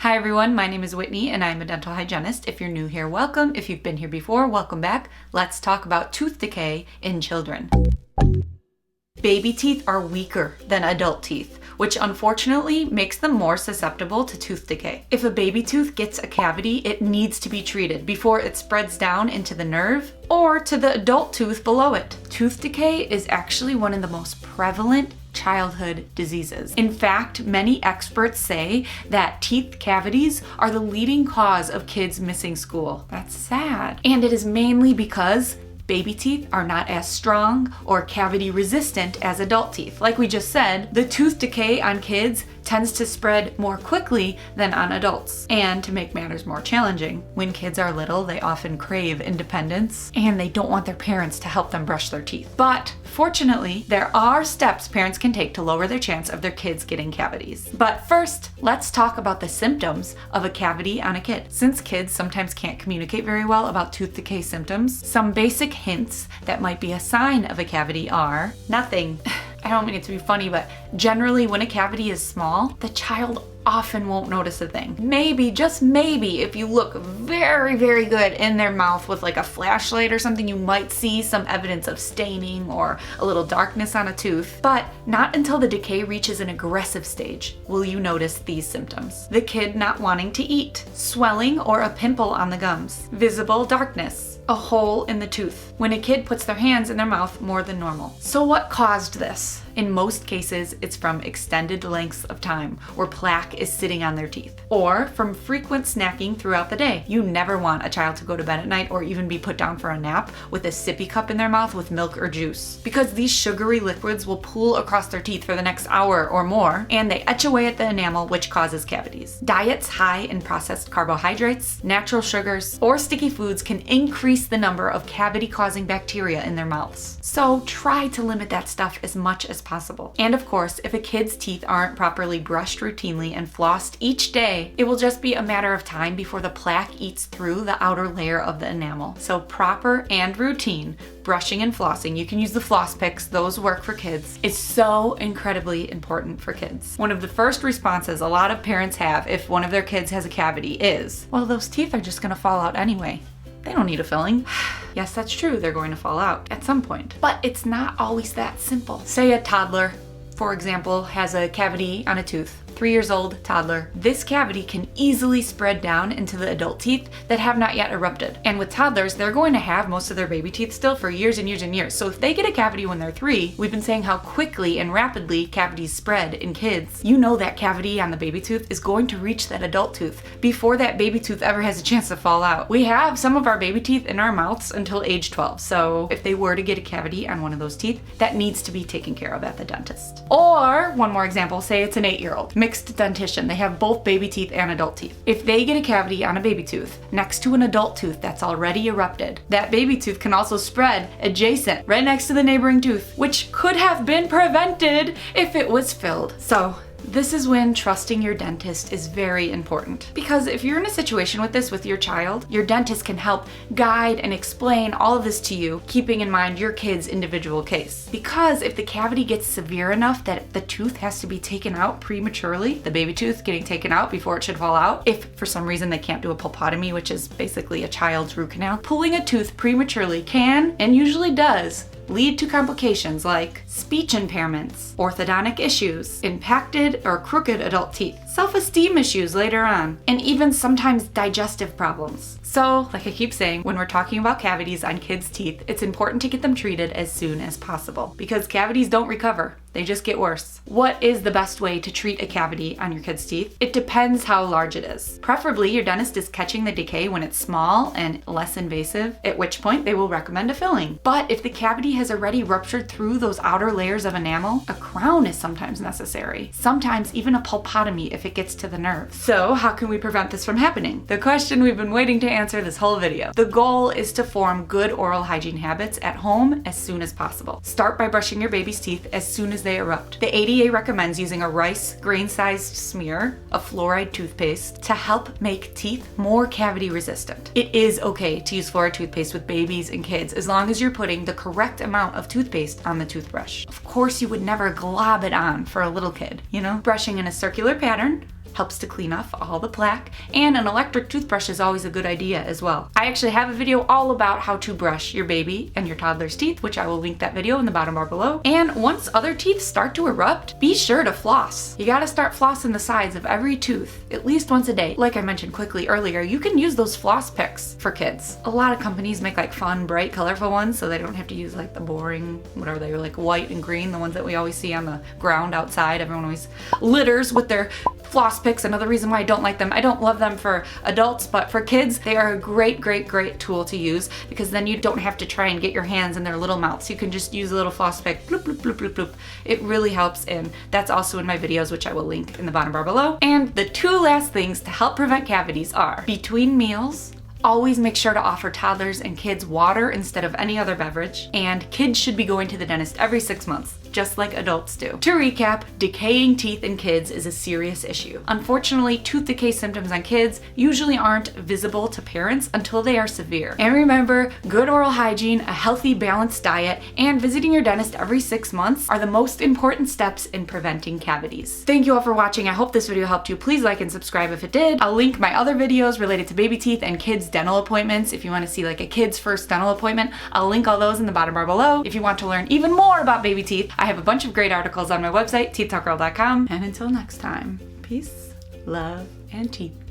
Hi everyone, my name is Whitney and I'm a dental hygienist. If you're new here, welcome. If you've been here before, welcome back. Let's talk about tooth decay in children. Baby teeth are weaker than adult teeth, which unfortunately makes them more susceptible to tooth decay. If a baby tooth gets a cavity, it needs to be treated before it spreads down into the nerve or to the adult tooth below it. Tooth decay is actually one of the most prevalent childhood diseases. In fact, many experts say that teeth cavities are the leading cause of kids missing school. That's sad. And it is mainly because baby teeth are not as strong or cavity resistant as adult teeth. Like we just said, the tooth decay on kids tends to spread more quickly than on adults. And to make matters more challenging, when kids are little, they often crave independence and they don't want their parents to help them brush their teeth. But fortunately, there are steps parents can take to lower their chance of their kids getting cavities. But first, let's talk about the symptoms of a cavity on a kid. Since kids sometimes can't communicate very well about tooth decay symptoms, some basic hints that might be a sign of a cavity are nothing. I don't mean it to be funny, but generally when a cavity is small, the child often won't notice a thing. Maybe, just maybe, if you look very, very good in their mouth with like a flashlight or something, you might see some evidence of staining or a little darkness on a tooth. But not until the decay reaches an aggressive stage will you notice these symptoms. The kid not wanting to eat, swelling or a pimple on the gums, visible darkness, a hole in the tooth, when a kid puts their hands in their mouth more than normal. So what caused this? In most cases, it's from extended lengths of time where plaque is sitting on their teeth, or from frequent snacking throughout the day. You never want a child to go to bed at night or even be put down for a nap with a sippy cup in their mouth with milk or juice, because these sugary liquids will pool across their teeth for the next hour or more, and they etch away at the enamel, which causes cavities. Diets high in processed carbohydrates, natural sugars, or sticky foods can increase the number of cavity-causing bacteria in their mouths. So try to limit that stuff as much as possible. And of course, if a kid's teeth aren't properly brushed routinely and flossed each day, it will just be a matter of time before the plaque eats through the outer layer of the enamel. So proper and routine brushing and flossing, you can use the floss picks, those work for kids, is so incredibly important for kids. One of the first responses a lot of parents have if one of their kids has a cavity is, well, those teeth are just gonna fall out anyway. They don't need a filling. Yes, that's true, they're going to fall out at some point. But it's not always that simple. Say a toddler, for example, has a cavity on a tooth. 3 years old, toddler. This cavity can easily spread down into the adult teeth that have not yet erupted. And with toddlers, they're going to have most of their baby teeth still for years and years and years. So if they get a cavity when they're 3, we've been saying how quickly and rapidly cavities spread in kids. You know that cavity on the baby tooth is going to reach that adult tooth before that baby tooth ever has a chance to fall out. We have some of our baby teeth in our mouths until age 12. So if they were to get a cavity on one of those teeth, that needs to be taken care of at the dentist. Or one more example, say it's an 8-year-old. Mixed dentition. They have both baby teeth and adult teeth. If they get a cavity on a baby tooth next to an adult tooth that's already erupted, that baby tooth can also spread adjacent right next to the neighboring tooth, which could have been prevented if it was filled. So this is when trusting your dentist is very important. Because if you're in a situation with this with your child, your dentist can help guide and explain all of this to you, keeping in mind your kid's individual case. Because if the cavity gets severe enough that the tooth has to be taken out prematurely, the baby tooth getting taken out before it should fall out, if for some reason they can't do a pulpotomy, which is basically a child's root canal, pulling a tooth prematurely can, and usually does, lead to complications like speech impairments, orthodontic issues, impacted or crooked adult teeth, self-esteem issues later on, and even sometimes digestive problems. So, like I keep saying, when we're talking about cavities on kids' teeth, it's important to get them treated as soon as possible because cavities don't recover. They just get worse. What is the best way to treat a cavity on your kid's teeth? It depends how large it is. Preferably, your dentist is catching the decay when it's small and less invasive, at which point they will recommend a filling. But if the cavity has already ruptured through those outer layers of enamel, a crown is sometimes necessary. Sometimes even a pulpotomy if it gets to the nerve. So how can we prevent this from happening? The question we've been waiting to answer this whole video. The goal is to form good oral hygiene habits at home as soon as possible. Start by brushing your baby's teeth as soon as they erupt. The ADA recommends using a rice grain-sized smear of fluoride toothpaste to help make teeth more cavity resistant. It is okay to use fluoride toothpaste with babies and kids as long as you're putting the correct amount of toothpaste on the toothbrush. Of course, you would never glob it on for a little kid, you know? Brushing in a circular pattern helps to clean off all the plaque, and an electric toothbrush is always a good idea as well. I actually have a video all about how to brush your baby and your toddler's teeth, which I will link that video in the bottom bar below. And once other teeth start to erupt, be sure to floss. You gotta start flossing the sides of every tooth at least once a day. Like I mentioned quickly earlier, you can use those floss picks for kids. A lot of companies make like fun, bright, colorful ones so they don't have to use like the boring, whatever they were, like white and green, the ones that we always see on the ground outside. Everyone always litters with their floss picks. Another reason why I don't like them. I don't love them for adults, but for kids, they are a great tool to use, because then you don't have to try and get your hands in their little mouths. You can just use a little floss pick, bloop, bloop, bloop, bloop, bloop. It really helps, and that's also in my videos, which I will link in the bottom bar below. And the two last things to help prevent cavities are, between meals, always make sure to offer toddlers and kids water instead of any other beverage, and kids should be going to the dentist every 6 months, just like adults do. To recap, decaying teeth in kids is a serious issue. Unfortunately, tooth decay symptoms on kids usually aren't visible to parents until they are severe. And remember, good oral hygiene, a healthy, balanced diet, and visiting your dentist every 6 months are the most important steps in preventing cavities. Thank you all for watching. I hope this video helped you. Please like and subscribe if it did. I'll link my other videos related to baby teeth and kids dental appointments. If you want to see like a kid's first dental appointment, I'll link all those in the bottom bar below. If you want to learn even more about baby teeth, I have a bunch of great articles on my website, teethtalkgirl.com. And until next time, peace, love, and teeth.